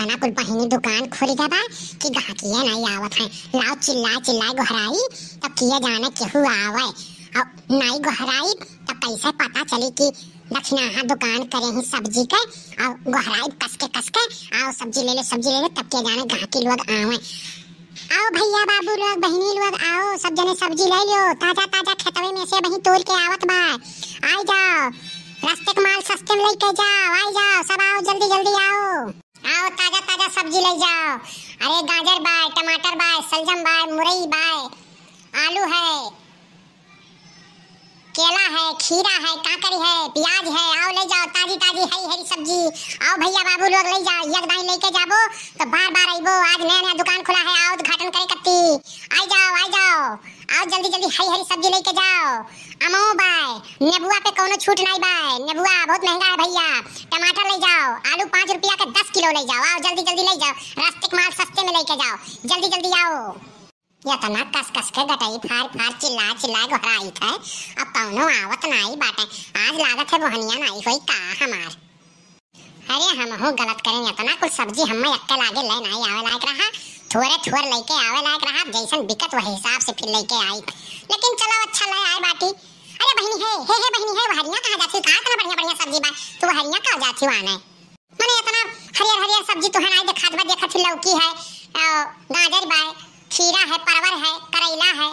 इतना कुल बहिनी दुकान खोल गया कि गाहकिया नहीं आवत है। लाओ चिल्ला चिल्ला गोहराई तब किया जाने केहू आवे और नहीं गोहराई तब कैसे पता चली कि दक्षिणाहा दुकान करे ही सब्जी के और गोहराई कस के आओ सब्जी ले ले तब किया जाने गाहकी लोग आवे। आओ भैया बाबू लोग बहिनी लोग आओ सब जने सब्जी ले लो, ताजा ताजा खेतवे में से बही तोड़ के आवत बा। आई जाओ रास्ते के माल सस्ते में लेके जाओ, आई जाओ सब आओ जल्दी जल्दी आओ ताजा ताजा सब्जी ले जाओ। अरे गाजर बाय, टमाटर बाय, सलजम बाय, मुरई बाय, आलू है, केला है, खीरा है, काकड़ी है, प्याज है, आओ ले जाओ ताजी ताजी हरी हरी सब्जी। आओ भैया बाबू लोग ले जाओ, एक दाई लेके जाबो तो बार बार आइबो। आज नया नया दुकान खुला है, आओ उद्घाटन करे कत्ती। आई जाओ आओ जल्दी जल्दी हरी हरी सब्जी लेके जाओ। अमो बाय, नेबुआ पे कोनो छूट नहीं बाय, नेबुआ बहुत महंगा है भैया। टमाटर ले जाओ, आलू 5 रुपया के 10 किलो ले जाओ, आओ जल्दी जल्दी ले जाओ। रास्ते के माल सस्ते में लेके जाओ, जल्दी जल्दी आओ। या तो ना कस के गटाई फार चिल्ला गोहराई थे, अब कौनो आवत नहीं बाटे। आज लागत है बहनिया नहीं होई का हमार। अरे हम हो गलत करें इतना कुछ सब्जी हमें अक्के लागे ले नहीं आवे लायक रहा, थोड़े लेके आवे लायक रहा, जैसन बिकत वही हिसाब से फिर लेके आई। लेकिन चलो अच्छा ले आए बाटी। अरे बहनी है बहनी है, वहरिया कहाँ जाती का इतना बढ़िया सब्जी बा, तो वहरिया कहाँ जाती आने माने इतना हरियर सब्जी तो है नहीं देखत लौकी है, गाजर बाय, खीरा है, परवर है, करेला है,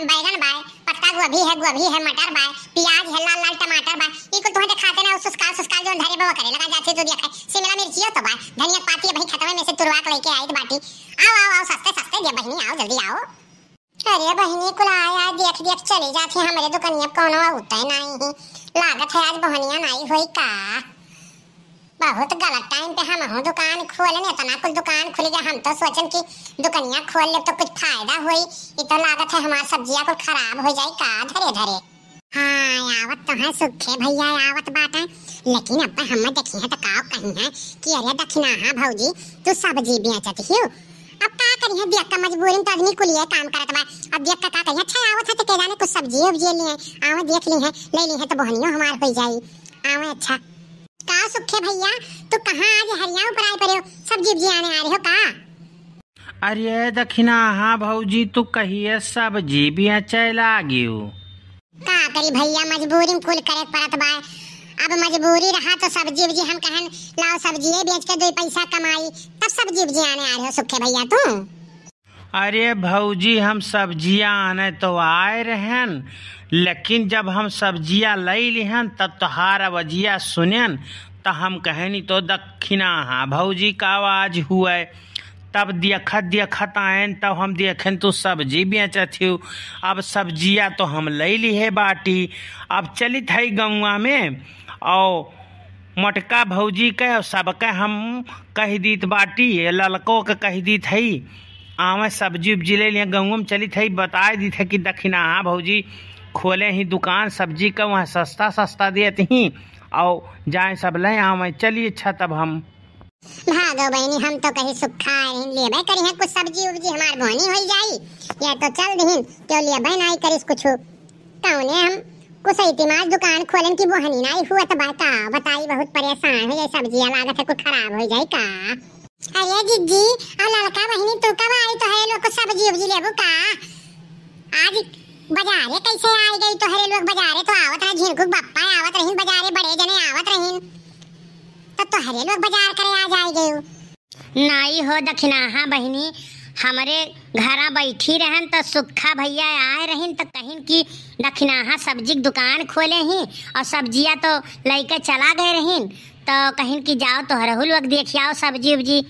बैगन बाय, पत्ता गोभी है, मटर बाय, प्याज है, लाल टमाटर बाय। ई कुल तुम्हें दिखाते ना सुस्काल जो धरे बवा करे लगा जाते तो देखे। शिमला मिर्ची हो तो बाय, धनिया पाती है भाई खतवे में से तुरवा के लेके आई बाटी। आओ सस्ते दे बहनी, आओ जल्दी आओ। अरे बहनी कुल आया देख चली जाती हमारे दुकानिया कोनो होता नहीं, लागत है आज बहनिया नहीं होई का। बहुत गलत टाइम पे हम हो दुकान खोले ने, इतना कुछ दुकान खुल गया। हम तो सोचन कि दुकानिया खोल ले तो कुछ फायदा होई, ये तो लागत है हमार सब्जियां कुछ खराब हो जाए का धरे। हाँ आवत तो है सुखे भैया आवत बात है, लेकिन अब हम देखी है तो का कहीं है कि अरे दक्षिणाहा भौजी तू सब्जी बेचत हियो। अब का करी है देख का मजबूरी तो आदमी कुल ये काम करत बा। अब देख का कही अच्छा आवत है तो के जाने कुछ सब्जी उपजे लिए आवे देख ली है ले ली है तो बहनियों हमार हो जाई। आवे अच्छा का सुखे भैया तू कहाँ आज हरिया ऊपर आए पड़े हो, सब्जी आने आ रहे हो का? अरे दक्षिणाहा भौजी तू कहिए सब्जी बेचे लागियो। का करी भैया मजबूरी में कुल करे पड़त बा। अब मजबूरी रहा तो सब्जी हम कहन लाओ सब्जी बेच के 2 पैसा कमाई, तब सब्जी आने आ रहे हो सुखे भैया तू? अरे भौजी हम सब्जियां आने तो आए रहन, लेकिन जब हम सब्जियां ले लिहन तब तोहार आवाजिया सुनन तो हम कहनी तो दक्षिणाहा भौजी का आवाज हुए। तब देखत आयन तब हम देखें तो सब्जी बेचत हो। अब सब्जियां तो हम ले ली है बाटी, अब चलित है गौवा में और मोटका भौजी के सबके हम कह दीत बाटी, ललको के कह दीत है आवे सब्जी उपजी ले लिया। गौवा में चलित है बताए दी थे कि दक्षिणाहा भौजी खोले ही दुकान सब्जी का, वहाँ सस्ता देती ही और जाए सब ले आवे। चलिए अच्छा तब हम भागो बहनी, हम तो कहीं सुखा लेबे करी है कुछ सब्जी उब्जी हमार बोनी हो जाई। ये तो चल दहिन तो लेबे नहीं करिस कुछ कौने हम कुछ इतिमाद दुकान खोलन की बोहनी नहीं हुआ तो बताई बहुत परेशान हो जाए, सब्जियां लागत है कुछ खराब हो जाए का। अरे जिज्जी और लड़का बहनी तू कब आई तो है लोग को सब्जी उब्जी लेबो का? आज बाजारे कैसे आई गई तो हरे लोग बाजारे तो आवत रहे, झिनकुक बप्पा आवत रहिन बाजारे, बड़े जने आवत रहिन तो हरे लोग बाजार करे आ जाए गए। नहीं हो दक्षिणाहा बहनी, हमारे घरा बैठी रहन तो सुखा भैया आए रहिन तो कहिन कि दक्षिणाहा सब्जी की दुकान खोले ही और सब्जियां तो लेके चला गए रहिन तो कहिन कि जाओ तो हरहु लोग देख आओ सब्जी उब्जी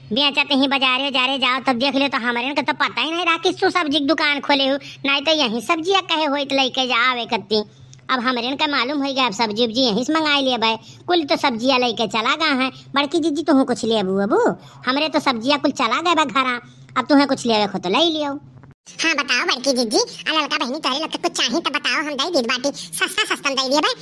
बेचते ही बाजारे जाओ तब देख ले। तो हमारे को तो पता ही नहीं रहा कि तू सब्जी की दुकान खोले हो, नहीं तो यही सब्जियां कहे हो तो लेके जावे करती। अब हमारे का मालूम हो गया, अब सब्जी उब्जी यहीं से मंगा लिए भाई, कुल तो सब्जियां लेके चला गए हैं। बड़की जीजी तुह कुछ ले अबू हमरे तो सब्जियां कुल चला गए बा घरा, अब तुम्हें कुछ ले खो तो ले लियो। हाँ बताओ बड़की जीजी लड़का बहनी तोरे लोग कुछ चाहिए तो बताओ, हम दे दी बाटी सस्ता दे दिए भाई,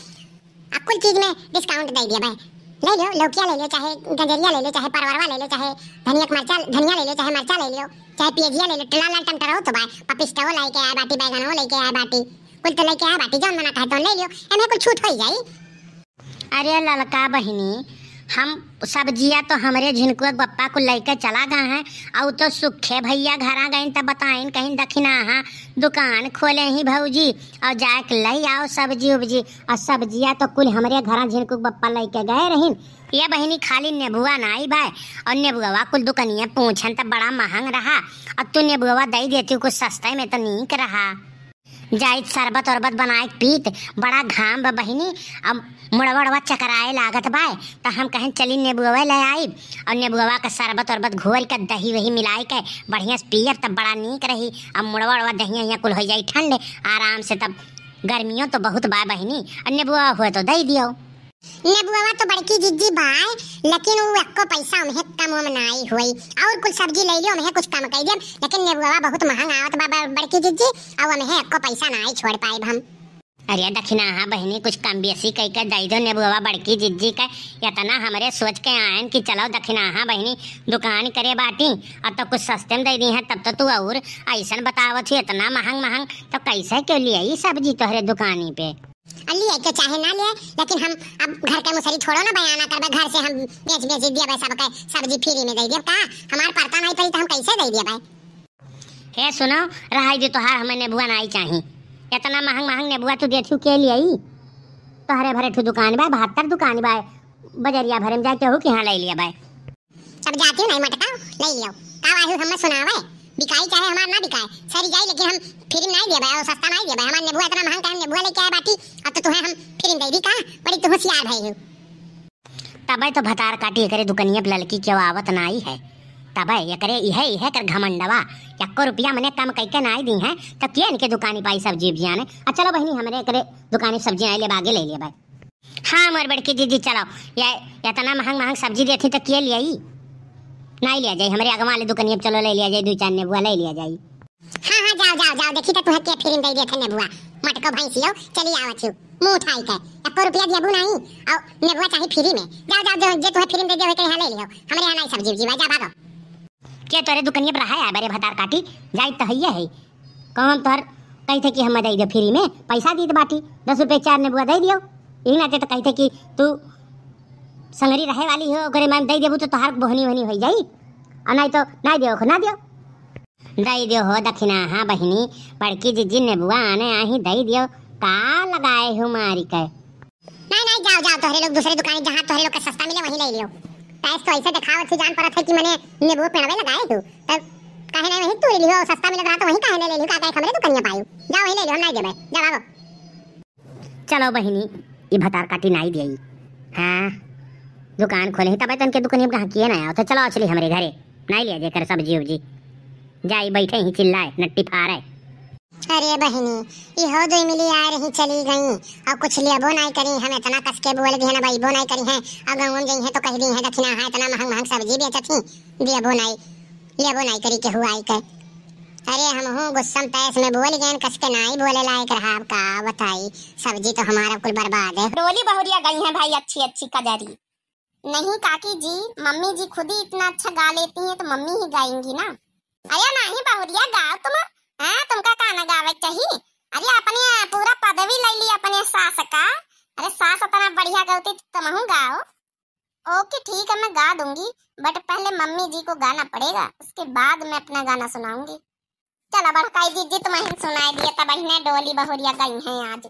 अब कुल चीज में डिस्काउंट दे दिया भाई। ले लो लौकिया ले लो, चाहे गजरिया ले लो, चाहे परवरवा ले लो, चाहे धनिया ले लो, चाहे मिर्चा ले लो, चाहे प्याजिया ले लो, लाल टमाटर हो तो भाई पपिस्ता लेके आए बाटी, बैगन लेके आए बाटी, कुल तो लेके आए बाटी, जौन मना कहे तो ले लियो, एमे कुछ छूट हो जाई। अरे ललका बहिनी हम सब्जियां तो हमरे झिनकुआ बप्पा को लेकर चला गए हैं और तो सुखे भैया घर आ गए तब बताइन कहीं दखिना दुकान खोले ही भौजी और जाके ले आओ सब्जी उब्जी और सब्जियां तो कुल हमरे घर झिनकुआ बप्पा लेके गए रहीन। ये बहिनी खाली नेबुआ ना आई भाई और नेबुआ कुल दुकनिया पूछन तब बड़ा महंग रहा और तू नेबुआ दे देती कुछ सस्ते में तो नीक रहा। जाइत शरबत वरबत बनाए पीत बड़ा घाम बा बहिनी अब मुड़वा चकराए लागत बाय तो हम कहें चली नेबुआ ले आई और नेबुआ का शरबत वरबत घोल कर दही वही मिलाई के बढ़िया से पियब तब बड़ा नीक रही। अब मुड़वा दही यहाँ कुल हो जाई ठंड आराम से तब गर्मियों तो बहुत बा बहिनी और नेबुआ हुए तो दे दियो। नेबुआ तो बड़की जिज्जी बाय लेकिन वो एको पैसा में कम नाई हुई और कुछ सब्जी ले लियो में कुछ कम कर दियो लेकिन नेबुआ बहुत महंग आवत बा बड़की जिज्जी और में एको पैसा नाई छोड़ पाई हम। अरे दखिना हाँ बहनी कुछ कम बेसी कह के दे दो नेबुआ बड़की जिज्जी का इतना हमरे सोच के आयन कि चलो दखिना हाँ बहनी दुकान करे बाटी और तो कुछ सस्ते में दे दी है तब तो तू और ऐसा बतावत थी इतना महंग तो कैसे क्यों लिए सब्जी तोहरे दुकानी पे लिए के चाहे ना लिए लेकिन हम अब घर के मुसरी छोड़ो ना बयाना करबे घर से हम बेच दिया भाई सबके सब्जी फ्री में दे दिया का हमार पड़ता नहीं पड़ी तो हम कैसे दे दिया भाई। हे सुनो रहाई दे तोहार हमें नेबुआ नहीं चाहिए इतना महंग नेबुआ तू देथू के लिए तोहरे भरे ठू दुकान बा 72 दुकान बा बजरिया भरे में जाके हो कि हां ले लिया भाई सब जाती हूं नहीं मटका ले लियो का आहू हमें सुनावे बिकाई चाहे हमार ना बिकाए सरी जाई लेकिन हम फ्री नहीं दे भाई और सस्ता नहीं दे भाई हमार नेबुआ इतना महंगा है नेबुआ लेके आए बाटी अब तो तुम्हें हम फ्री दे दी का बड़ी तू होशियार भाई हो। तबे तो भतार काटी करे दुकनिया लड़की के आवत नाई है तबे ये करे यह कर घमंडवा 1 रुपया मने कम कह नाई दी है तो किया इनके दुकानी पाई सब्जी उब्जियां ने चलो बहनी हमरे करे दुकानी सब्जी आई ले बागे ले लिया भाई। हाँ मोर बड़की दीदी चलो ये इतना महंग सब्जी देती तो किया ले आई नहीं लिया जाए हमारे अगवा वाले दुकानिया चलो ले लिया जाए 2-4 नेबुआ ले लिया जाए। हाँ जाओ देखी तो तुहे के फ्री दे देथे नेबुआ मटको भैंसियो चली आवत छु मुंह उठाई के 1 रुपया देबू नहीं और नेबुआ चाहिए फ्री में जाओ जे तुहे फ्री में दे दे के यहां ले लियो हमरे यहां नहीं सब्जी उब्जी जा भागो क्या तोरे दुकानिया पर रहा है बरे भतार काटी जाई तो है कौन तोर कहते कि हम दे दो फ्री में पैसा दी बाटी 10 रुपये 4 नेबुआ दे दियो यही ना तो कहते कि तू संगरी रहे वाली हो ओकरे में दे देबू तो तोहार बोहनी वहनी हो जाई और नहीं तो नहीं दियो ना दियो दे दियो हो दखिना हाँ बहिनी बड़की जिज्जी नेबुआ आने आही दे दियो का लगाए हो मारी के नहीं जाओ तोहरे लोग दूसरे दुकान जहां तोहरे लोग का सस्ता मिले वहीं ले लियो पैसे तो ऐसे दिखावत थी जान परत है कि मैंने नेबुआ पेड़वे लगाए तू तब काहे नहीं वहीं तू लियो सस्ता मिल रहा तो वहीं काहे ले लियो का हमरे दुकानिया पायू जाओ वहीं ले लियो नहीं देबे जा भागो। चलो बहिनी ये भतार काटी नहीं देई हाँ दुकान खोले ही तबे तो इनके दुकानिया कहाँ किए ना तो चलो चली हमारे घरे नहीं लिया जाकर सब्जी उब्जी जाई बैठे ही चिल्लाए नट्टी फारे। अरे बहिनी इहो दो मिली आ रही चली गई और कुछ लेबो नहीं करी हम इतना कस के बोल दी है ना भाई बो नहीं करी है और गांव में गई है तो कह दी है दक्षिणा है इतना महंग सब्जी बेचत थी लेबो नहीं करी के हुआ के अरे हम हूं गुस्सा तैस में बोल गए कस के नहीं बोले लायक रहा का बताई सब्जी तो हमारा कुल बर्बाद है। डोली बहुरिया गई है भाई अच्छी कजारी नहीं काकी जी मम्मी जी खुद ही इतना अच्छा गा लेती हैं तो मम्मी ही गाएंगी ना। अरे नहीं बहुरिया गाओ तुम तुमका गाना गावे चाहिए अरे अपने पूरा पदवी ले ली अपने सास का अरे सास इतना बढ़िया गाती तो तुम गाओ। ओके ठीक है मैं गा दूंगी बट पहले मम्मी जी को गाना पड़ेगा उसके बाद मैं अपना गाना सुनाऊंगी। चलो बड़काई जी तुम्हें सुनाई दिया तब ने डोली बहुरिया गई है आज।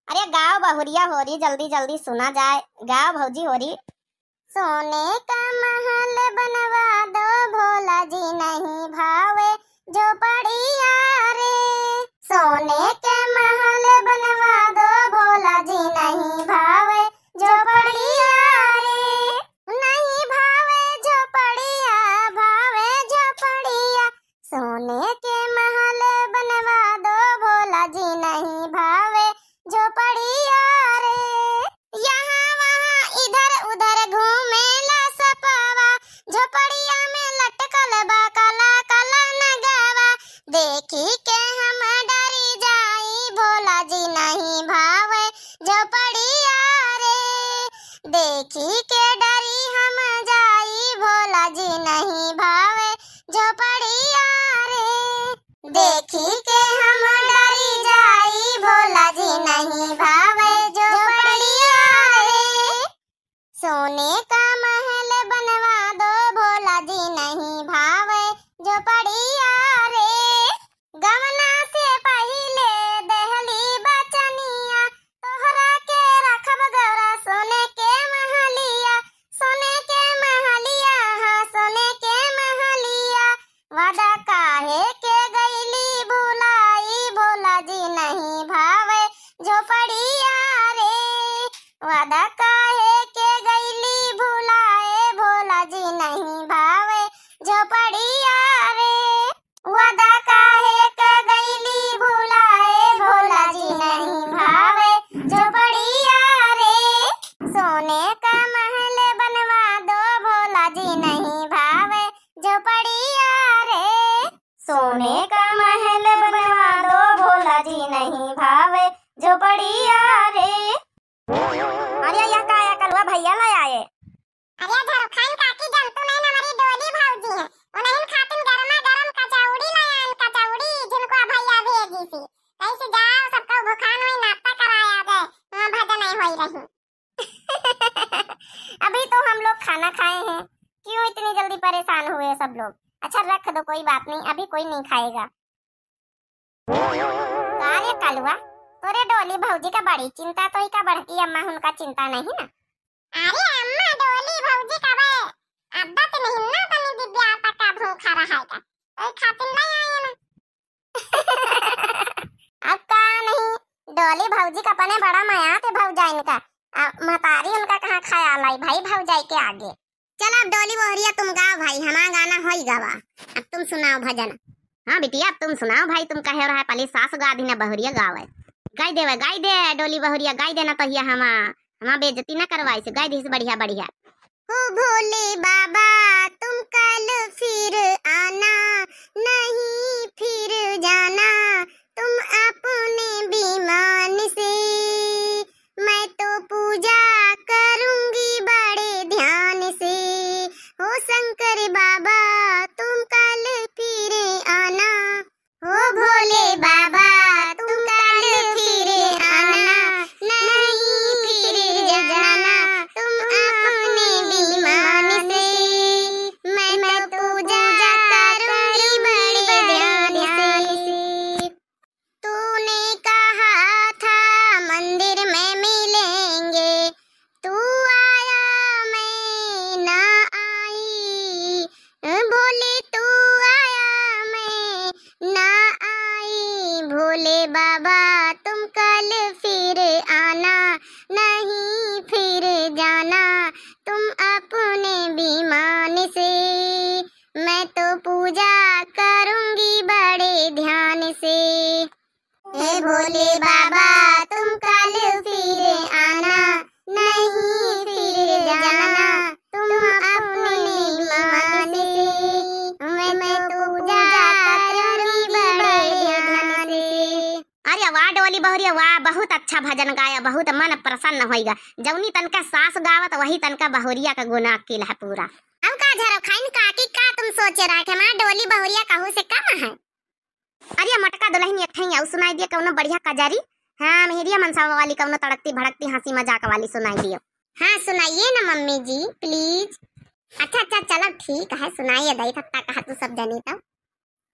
अरे गाओ बहुरिया हो रही जल्दी सुना जाए गाओ भौजी हो रही। सोने का महल बनवा दो भोला जी नहीं भावे झोपड़िया रे सोने के महल बनवा दो भोला जी नहीं भावे झोपड़िया रे नहीं भावे झोपड़िया सोने के महल बनवा दो भोला जी नहीं भावे झोपड़िया रे यहाँ वहाँ इधर उधर घूमेला सपावा झोपड़िया में लटकल बा काला काला नगावा देखी के हम डरी जाई भोला जी नहीं भावे झोपड़िया रे देखी के डरी हम जाई भोला जी नहीं भावे झोपड़िया रे देखी के हम डरी जाई भोला जी नहीं भावे झोपड़िया रे सोने का काहे के गईली भुलाई भोला जी नहीं भावे झोपड़िया रे। वादा काहे के गईली भुलाए भोला जी नहीं भावे झोपड़िया रे। वादा काहे के गईली भुलाए भोला जी नहीं भावे झोपड़िया रे। सोने का महल बनवा दो भोला जी नहीं भावे झोपड़िया रे। सोने का महल बनवा दो भोला जी नहीं भावे झोपड़िया रे। अरे यह का आया कलवा भैया ले आए। अरे झरोखान काकी जानतो नहीं ना हमारी डोली भाऊजी है उन्हें खातिन गरमा गरम कचौड़ी लायान कचौड़ी जिनको भैया भेजी थी कैसे जाओ सबका भूखान हुई नाश्ता कराया जाए वहां भजन नहीं होई रही। अभी तो हम लोग खाना खाए हैं क्यों इतनी जल्दी परेशान हुए सब लोग। अच्छा रख दो कोई बात नहीं अभी कोई नहीं खाएगा। अरे कलवा तोरे डोली भौजी का बड़ी चिंता तो ही का बड़की अम्मा उनका चिंता नहीं ना। अरे अम्मा डोली भाऊजी का बे आदत नहीं ना तनी दिव्या तक का भूखा रहा का ओए खातिन ले आए ना। अब का नहीं डोली भौजी का पने बड़ा माया थे भौजाइन का महतारी उनका कहाँ ख्याल आई भाई भौजाई के आगे। चलो अब डोली बोहरिया तुम गाओ भाई हमारा गाना होई गावा अब तुम सुनाओ भजन। हाँ बिटिया अब तुम सुनाओ भाई तुम कहे रहा है पहले सास गा दी ना बहुरिया गावे गाय दे डोली बहुरिया गाय देना तो हिया हमा बेइज्जती ना करवाई से गाय दी से बढ़िया बढ़िया। हो भोले बाबा तुम कल फिर आना नहीं फिर जाना तुम अपने विमान से मैं तो पूजा करूंगी बड़े ध्यान से। हो शंकर बाबा तुम कल फिर आना हो भोले बाबा तुम कल फिर आना नहीं फिर जाना तुम अपने विमान से मैं तो पूजा करूंगी बड़े ध्यान से। तूने कहा था मंदिर में मिलेंगे तू आया मैं ना आई भोले तू आया मैं ना आई भोले बाबा तुम कल फिर आना नहीं फिर जाना तुम अपने विमान से मैं तो पूजा करूंगी बड़े ध्यान से। हे भोले बाबा तुम कल फिर आना नहीं फिर जाना तुम अपने विमान से मैं तो पूजा करूंगी बड़े ध्यान से। अरे वाह डोली बहुरिया वाह बहुत अच्छा भजन गाया बहुत मन प्रसन्न होएगा जौनी तनका सास गावत वही तनका बहुरिया का गुना किल है पूरा। अब का झरोखाइन काकी का तुम सोचे रहा कि हमारा डोली बहुरिया कहू से कम है। अरे मटका दुल्हन एक ठई आउ सुनाई दिया कौनो बढ़िया कजारी। हाँ मेहरिया मनसावा वाली कौनो तड़कती भड़कती हंसी मजाक वाली सुनाई दियो। हाँ सुनाइए ना मम्मी जी प्लीज। अच्छा चलो ठीक है सुनाइए दही थत्ता कहा तू सब जनी तब।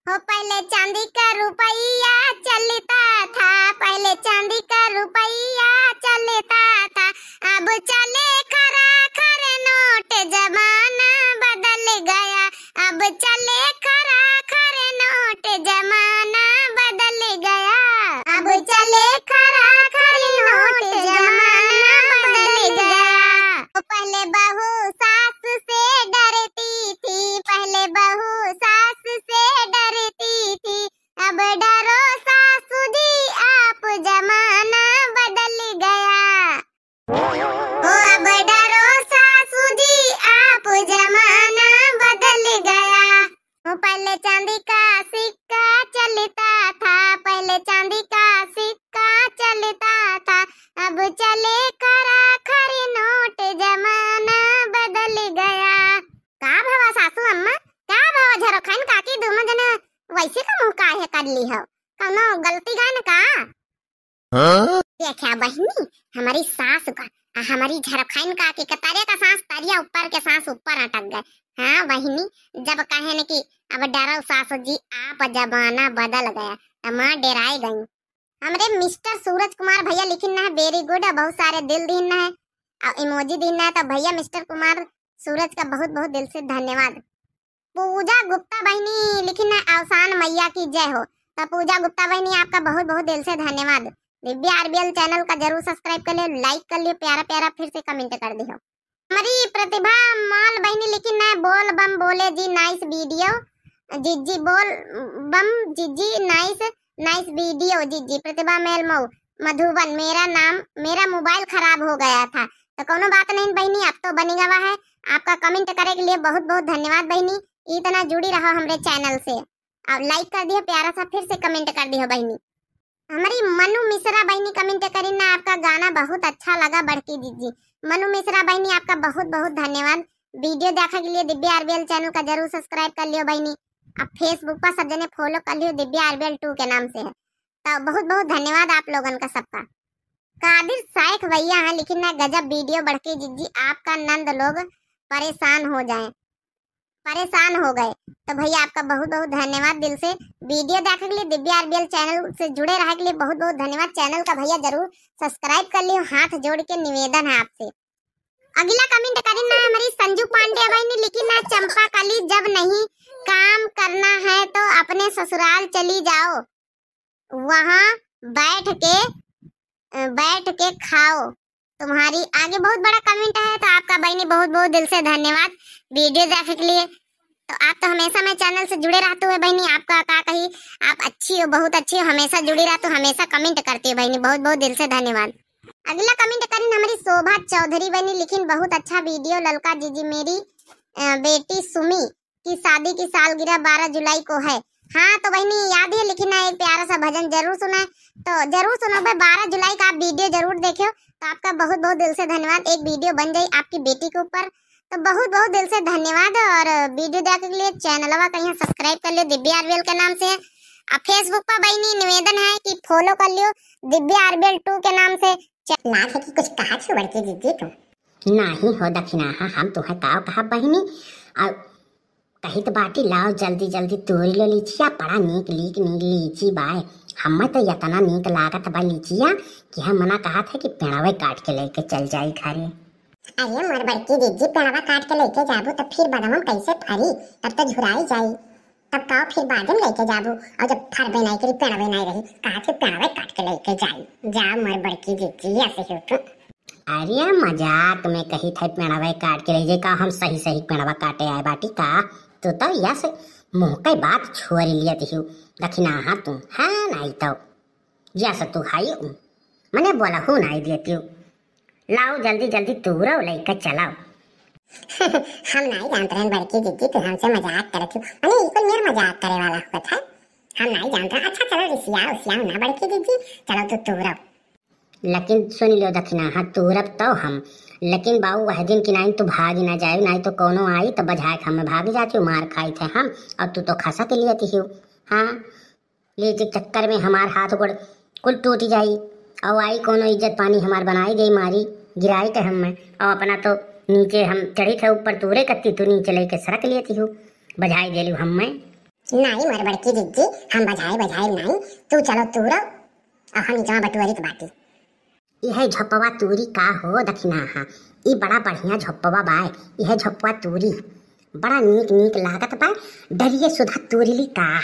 हो पहले चांदी का रुपया चलता था पहले चांदी का रुपया चलता था अब चले खरा खरे नोट जमाना बदल गया अब चले खरा खरे नोट जमाना बदल गया अब चले खरा खरे नोट जमाना बदल गया। पहले बहू सास से डरती थी पहले बहू सास से डरती थी अब डरो सासू जी आप जमाना बदल गया। अब डरो सासू जी आप जमाना बदल गया। पहले चांदी का सिक्का चलता था पहले चांदी का सिक्का चलता था अब चले खरा खरी नोट जमाना बदल गया। का भवा सासू अम्मा का भवा झरोखाइन काकी दोनों जने वैसे का मुंह काहे कर ली हो कौनो गलती गान का। देखा बहनी हमारी सास का हमारी झरोखाइन काकी का तारे का सांस तारिया ऊपर के सांस ऊपर अटक गए। हाँ बहनी जब कहे न कि अब डरो सासू जी आप जमाना बदल गया माँ डराई गई। हमरे मिस्टर सूरज कुमार भैया लिखिन है वेरी गुड बहुत सारे दिल दिन है और इमोजी दिन है तो भैया मिस्टर कुमार सूरज का बहुत बहुत दिल से धन्यवाद। पूजा गुप्ता बहनी लेकिन आसान मैया की जय हो। तो पूजा गुप्ता बहनी आपका बहुत बहुत दिल से धन्यवाद। दिव्य आरबीएल चैनल का जरूर सब्सक्राइब कर लियो, लाइक कर लियो, प्यारा प्यारा फिर से कमेंट कर दियो। हमारी प्रतिभा माल बहनी लेकिन ना बोल बम बोले जी नाइस वीडियो। जीजी बोल बम जीजी नाइस वीडियो। जीजी प्रतिभा मेल मऊ मधुबन मेरा मोबाइल खराब हो गया था। तो कोनो बात नहीं बहनी, अब तो बनी गवा है। आपका कमेंट करने के लिए बहुत बहुत धन्यवाद बहनी। इतना जुड़ी रहो हमारे चैनल से। अब लाइक कर दियो, प्यारा सा फिर से कमेंट कर दियो बहनी। हमारी मनु मिश्रा बहनी कमेंट करी ना, आपका गाना बहुत अच्छा लगा बड़की दीदी। मनु मिश्रा बहनी आपका बहुत बहुत धन्यवाद। वीडियो देखने के लिए दिव्य आरबीएल चैनल का जरूर सब्सक्राइब कर लियो बहनी। अब फेसबुक पर सब जने फॉलो कर लियो, दिव्य आरबीएल 2 के नाम से है। तो बहुत बहुत धन्यवाद आप लोगन का सबका। कादिर शाइख भैया है लेकिन ना गजब वीडियो बड़की दीदी, आपका नंद लोग परेशान हो गए। तो भैया आपका बहुत बहुत धन्यवाद दिल से। वीडियो देखने के लिए दिव्य आरबीएल चैनल से जुड़े रहने के लिए बहुत बहुत धन्यवाद। चैनल का भैया जरूर सब्सक्राइब कर लियो, हाथ जोड़ के निवेदन है आपसे। अगला कमेंट करी ना हमारी संजू पांडे बहनी लेकिन ना चंपा कली जब नहीं काम करना है तो अपने ससुराल चली जाओ, वहाँ बैठ के खाओ। तुम्हारी आगे बहुत बड़ा कमेंट है। तो आपका बहनी बहुत बहुत दिल से धन्यवाद वीडियो देखने के लिए। तो आप तो हमेशा मैं चैनल से जुड़े रहते हुए बहनी, आपका का कही आप अच्छी हो, बहुत अच्छी हो, हमेशा जुड़ी रहते हो, हमेशा कमेंट करती हो बहनी, बहुत बहुत दिल से धन्यवाद। अगला कमेंट करें हमारी शोभा चौधरी बहनी लेकिन बहुत अच्छा वीडियो। ललका जीजी मेरी बेटी सुमी की शादी की सालगिरह 12 जुलाई को है। हाँ तो बहनी याद है लेकिन एक प्यारा सा भजन जरूर सुना, तो जरूर सुनो भाई। 12 जुलाई का आप वीडियो जरूर देखियो। तो आपका बहुत बहुत दिल से धन्यवाद। एक वीडियो बन जाए आपकी बेटी के ऊपर, तो बहुत बहुत दिल से धन्यवाद। और वीडियो देखने के लिए चैनल कहीं सब्सक्राइब कर लियो, दिव्य आरबीएल के नाम से। अब फेसबुक पर बहनी निवेदन है कि फॉलो कर लियो, दिव्य आरबीएल 2 के नाम से। लाल है कि कुछ कहा छो बड़की दीदी तुम? नहीं हो दक्षिणा, हम तुम्हें कहा बहनी। और कही तो बाटी लाओ जल्दी जल्दी तोड़ लो लीचिया, बड़ा नीक लीची बाय। हमें तो इतना नीक लागत बा लीचिया कि हम मना कहा था कि पेड़वे काट के लेके चल जाई घरे। अरे मोर बड़की दीदी पेड़वा काट के लेके जाबो तो फिर बदम कैसे फरी, तब तो झुराई जाई। तब कहो फिर बाद में लेके जाबो, और जब फरबे नहीं करी पेड़वे नहीं रही कहा थे पेड़वे काट के लेके जाई। जा मोर बड़की दीदी ऐसे हो तो। अरे मजाक में कही थे पेड़वे काट के ले जाए, का हम सही पेड़वा काटे आए बाटी का। तो यस मुँह की बात छोड़ लिया थी दक्षिणा। हाँ तुम हाँ नहीं तो जैसा तू खाई मैंने बोला हूँ नहीं देती हूँ। लाओ जल्दी जल्दी तूरो लेकर चलाओ। हम नहीं जानते हैं बड़की दीदी, तो हमसे मजाक करे थी। अरे ये मेरा मजाक करे वाला हुआ था, हम नहीं जानते। अच्छा चलो रिसियाओ ना बड़की दीदी, चलो तो तूरो। लेकिन सुन लो दक्षिणा, हाँ तूरब तो हम, लेकिन बाबू वह दिन की नहीं तो भाग ना जाए, नहीं तो कोनो आई तो बजाए हमें भाग जाती हूँ, मार खाई थे हम। और तू तो खसा के लिए थी। हाँ ले चक्कर में हमार हाथ गोड़ कुल टूट जाई, और आई कोनो इज्जत पानी हमार बनाई गई, मारी गिराई थे हमें। और अपना तो नीचे हम चढ़ी थे ऊपर तूरे कत्ती, तू नीचे लेके सरक लेती हूँ, बजाई दे लू हमें। नहीं मोर बड़की दीदी हम बजाए नहीं, तू चलो तूरो और हम जहाँ बटुअरी की बाटी। यह झप्पवा तूरी का हो दक्षिणा। हाँ ये बड़ा बढ़िया झप्पवा बाय, यह झप्पवा तूरी बड़ा नीक लागत बा। डरिए सुधा तूरी ली का।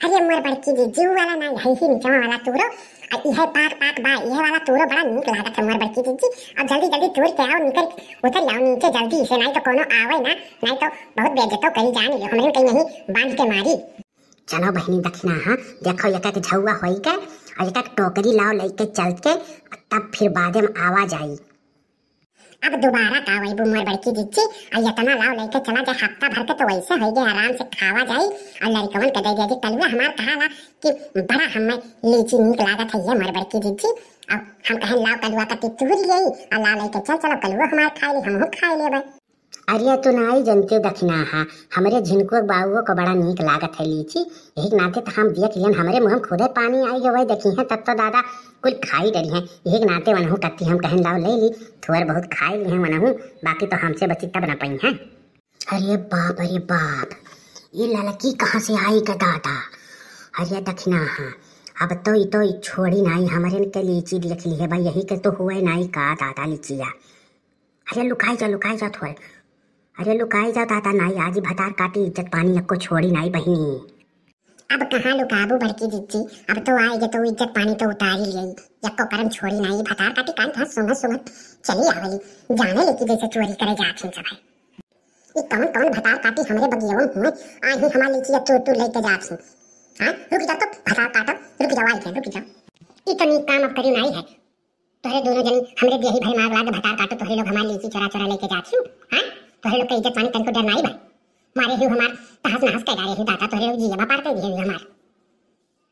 अरे मोर बड़की दीदी वाला ना यही नीचे वाला तूरो, और यह पाक बा, यह वाला तूरो बड़ा नीक लागत है मोर बड़की दीदी। अब जल्दी तूर के आओ, निकल उतर जाओ नीचे जल्दी से, नहीं तो कोनो आवे ना, नहीं तो बहुत बेइज्जतो करी जाने लियो, हमरे कहीं नहीं बांध के मारी। चलो बहनी दक्षिणा, हाँ देखो एक झौआ होई के और एक टोकरी लाओ लेके चल के, तब फिर बाद में आवाज आई। अब दोबारा का वही मोर बड़की दीदी, और इतना लाओ लेके चला जाए हफ्ता भर के, तो वैसे हो गए आराम से खावा जाए। और लड़कवन के दे दे कलुआ हमार कहा ला कि बड़ा हमें लीची नीक लागत है ये मोर बड़की दीदी। अब हम कहें लाओ कलुआ का तितूर यही और ला लेके चलो कलुआ हमार खा ली, हमहू खा लेबे। अरे तू नहीं जानते दक्षिणा, हाँ हमारे झिनको बाबुओं को बड़ा नीक लागत है लीची, यही नाते तो हम देख लियन, हमारे मुँह में खुदे पानी आई है, वही देखी है तब तो दादा कुल खाई डरी हैं, यही नाते वनहू कत्ती हम कहन लाओ ले ली, थोड़ा बहुत खाई ली हैं वनहू, बाकी तो हमसे बची तब न पाई हैं। अरे बाप ये लड़की कहाँ से आई का दादा। अरे दक्षिणा, हाँ अब तो छोड़ी नहीं, हमारे के लीची देख ली है भाई, यही के तो हुए नहीं का दादा लीचिया। अरे लुकाई जा थोड़े। अरे लुकाई जाओ ताता नाई आज ही भतार काटी इज्जत पानी को छोड़ी नाई बहिनी। अब कहाँ लुकाबू बड़की जिज्जी, अब तो आएगे तो इज्जत पानी तो उतार ही गई। यक्को करम छोड़ी नहीं भतार काटी कान था सुंगत सुंगत चली आवली जाने लेकी जैसे चोरी करे जाती सब है। ये कौन कौन भतार काटी हमरे बगिया हुए आई ही हमारी लीची चोर तू लेके जाती। हाँ रुक जा तो भतार काटो, रुक जाओ आई रुक जाओ। इतनी काम अब करी नहीं है तोहरे दोनों जनी हमरे देही भाई मार लाग भतार काटो तोहरे लोग हमारी लीची चोरा चोरा लेके जाती। हाँ तोहरे लोग का इज्जत पानी तनको डर नहीं भाई मारे ही हमार तहस नहस के डाले ही दाता तोहरे लोग जिया पारते दिए हमार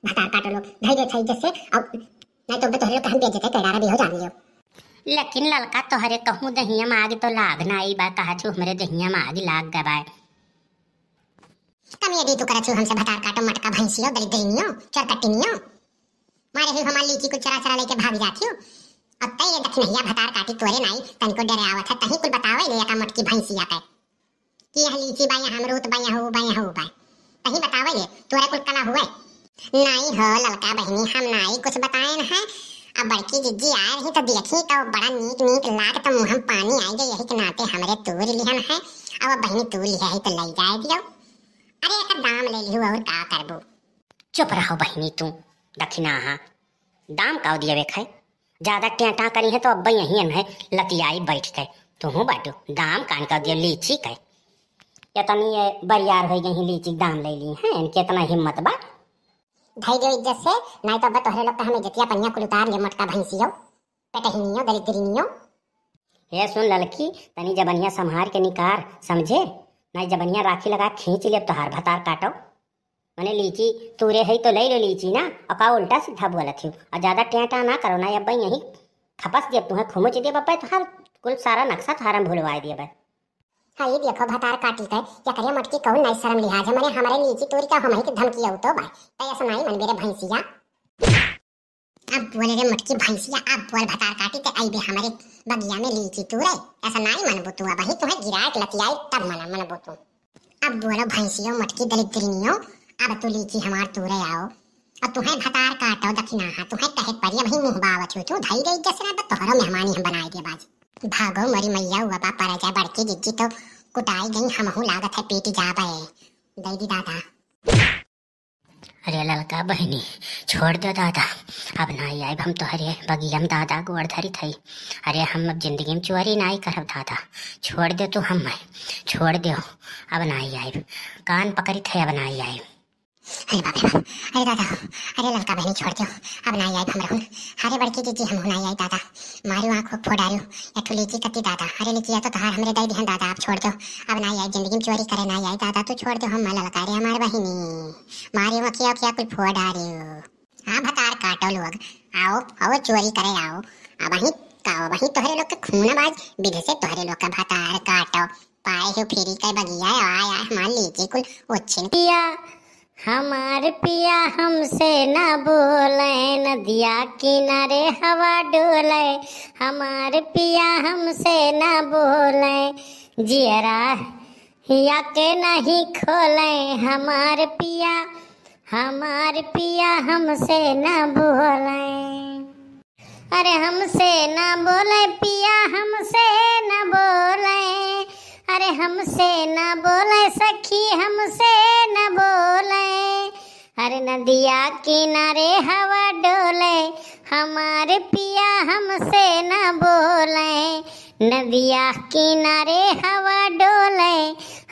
भतार काटो लोग धैर्य छै जैसे अब नहीं तो तोहरे लोग हम बेइज्जत कडारा भी हो जान लियो। लेकिन ललका तोहरे कहूँ दहिया में आग तो लाग ना आई बा कहा छू हमरे दहिया में आग लाग गए। कम ये दी तो करत हमसे भतार काटो मटका भैंसियो दरिद्रिनियो चरकटिनियो मारे ही हमार लीची को चरा चरा लेके भाग जाती हो। अब तई रे दखनहिया भतार काटी तोरे नहीं तनको डरे आवत है तही कुल बतावे ले का मटकी भैंसिया के कि यह लीची बाया हमरूत बाया हो बा तही बतावे ले तोरे कुल कला हुए नहीं हो ललका बहनी हम नहीं कुछ बताए न है। अब बड़की जिज्जी आ रही तो देखी तो बड़ा नीक नीक लाग तो मुंह में पानी आई गई यही के नाते हमरे तूर लिहन है। अब बहनी तूर लिया है तो ले जाए दियो। अरे एक दाम ले लियो और का करबो। चुप रहो बहिनी तू दखिना हाँ दाम का दिया वे खाए ज्यादा टेंटा करी है तो अब यही है लतियाई बैठ गए तुम बाटू दाम कान का दिया लीची के इतनी ये बरियार हो गई लीची दाम ले ली है इनके इतना हिम्मत बा धैर्य इज्जत से नहीं तो तोहरे लोग हमें जतिया पनिया कुल उतार ले मटका भैंसियो पेटहिनियो दरिद्रिनियो। हे सुन ललकी तनी जबनिया संहार के निकार समझे नहीं जबनिया राखी लगा खींच ले तोहार भतार काटो मैंने लीची तूरे है तो ले लो लीची ना और का उल्टा सीधा बोला थी और ज्यादा टेंटा ना करो ना अब यही खपस दिए तुम्हें खुमुच दिए बापा तुहार कुल सारा नक्शा तुहारा भूलवा दिए बा। हाँ ये देखो भतार काटी के या करिया मटकी कहूँ नहीं शर्म लिहाज है मैंने हमारे लीची तोरी का हम ही धमकी आउ तो भाई तो ऐसा नहीं मन मेरे भैंसिया अब बोले रे मटकी भैंसिया अब बोल भतार काटी के आई भी हमारे बगिया में लीची तोरे ऐसा नहीं मन बुतू अब ही तुम्हें गिराए लतियाई तब मन बुतू। अब बोलो भैंसियो मटकी दरिद्रिनियो अब तू लीची हमार तोरे आओ और तुम्हें भतार काटो दखिना हाँ तुम्हें कहे परिया वही मुंह बावत हो धैर्य जैसे ना तोहरो मेहमानी हम बनाए दे बाज भागो मरी मैया हुआ बा पर जा बड़की जिज्जी तो कुटाई गई हमहू लागत है पेटी जाबे दई दी दादा। अरे ललका बहनी छोड़ दो दादा अब नहीं आए हम तोहरे बगिया में दादा गोड़ धरी थी। अरे हम अब जिंदगी में चोरी नहीं करब दादा छोड़ दे तू हम छोड़ दो अब नहीं आए कान पकड़ी थे अब नहीं आए। अरे बाप रे बाप अरे दादा अरे ललका बहनी छोड़ दो अब नहीं आई हम अरे बड़की जिज्जी हम नहीं आई दादा मारू आँखों फोड़ारू एक लीची कती दादा अरे लीची तो तहार हमरे दई दिहन दादा आप छोड़ दो अब नहीं आई जिंदगी में चोरी करे नहीं आई दादा तू छोड़ दो हम ललका रे हमार बहिनी मारी मखिया क्या कुल फोड़ारू। हाँ भतार काटो लोग आओ आओ चोरी करे आओ अब वही काओ वही तोहरे लोग के खूनाबाज विध से तोहरे लोग का भतार काटो पाए हो फेरी के बगिया आया हमार लीची कुल ओछिन पिया हमार पिया हमसे न बोले नदिया किनारे हवा डोले हमार पिया हमसे न बोले जियरा या के नहीं खोले हमार पिया हमसे न बोले। अरे हमसे न बोले पिया हमसे न बोले अरे हमसे न बोले सखी हमसे न बोले अरे नदिया किनारे हवा डोले हमारे पिया हमसे न बोले नदिया किनारे हवा डोले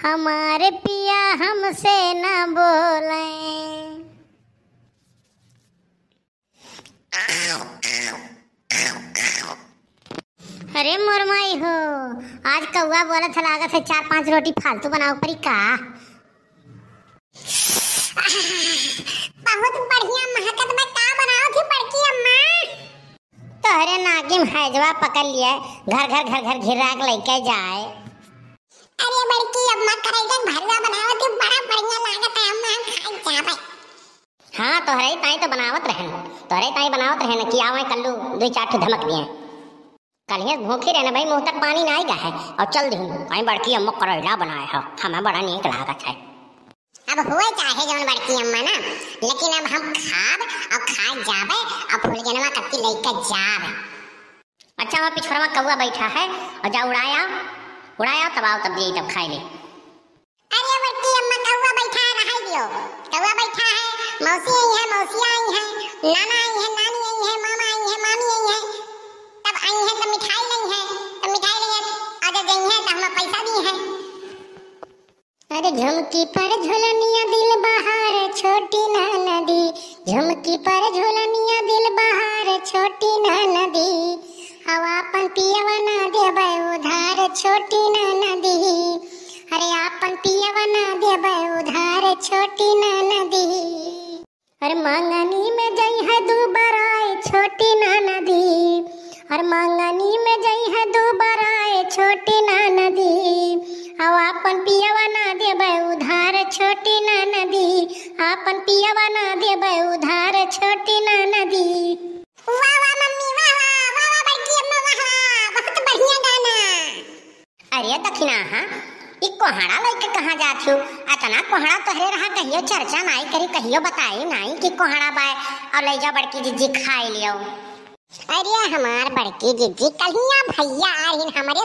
हमारे पिया हमसे न बोले। अरे मोरमाई हो आज कौआ बोला था लागत है 4-5 रोटी फालतू बनाओ परी का। बहुत बढ़िया महकत में का बनाओ थी बड़की अम्मा। तोहरे नागिन हैजवा पकड़ लिया घर घिराक लेके जाए। अरे बड़की अम्मा करेगा भरवा बनाओ थी बड़ा बढ़िया लागत है अम्मा हम खाई जाबे। हाँ तोहरे ताई तो बनावत रहन कि आवे कल्लू 2-4 धमक दिए कलिए भूखी रहना भाई मुंह तक पानी ना आएगा है और चल दी कहीं बड़की अम्मा करेला बनाए हो हमें बड़ा नीक लागत है। अब हुए चाहे जौन बड़की अम्मा ना लेकिन अब हम खाब और खा जाबे और फूलगनवा कत्ती लेके जाबे। अच्छा वहाँ पिछड़वा कौआ बैठा है और जा उड़ाया तब आओ तब यही तब खाई ले। अरे बड़की अम्मा कौवा बैठा है, रहा दियो। कौवा बैठा है, मौसी आई है, मौसी आई है, नाना आई है, नानी आई है, मामा आई है, मामी आई है। तब आई है तो मिठाई लाई है, तो मिठाई लाई है, अगर गई है तो हमें पैसा दी है। अरे झुमकी पर झुलनिया दिल बहार छोटी ना नदी, झुमकी पर झुलनिया दिल बहार छोटी ना नदी, हवा अपन पियवा ना देबै उधार छोटी ना नदी। अरे आपन पियवा ना देबै उधार छोटी ना नदी। अरे मंगनी में जई है दू बराए छोटी ना नदी, अरे मंगनी में जई है दू बराए छोटी ना नदी, अब आपन पियवा ना देबै उधार छोटी ना नदी, आपन पियवा ना देबै उधार छोटी ना नदी। वाह वाह मम्मी, वाह वाह, वाह वाह बड़की अम्मा, वाह वाह, बहुत बढ़िया गाना। अरे दक्षिणा हाँ ई कोहड़ा लेके कहाँ जात हो? अतना कोहड़ा तोहरे रहा, कहियो चर्चा नाई करी, कहियो बताई नाई कि कोहड़ा बाय और ले जा बड़की जीजी खाई लियो। अरे हमार बड़की जीजी कहिया भैया आ रही हमारे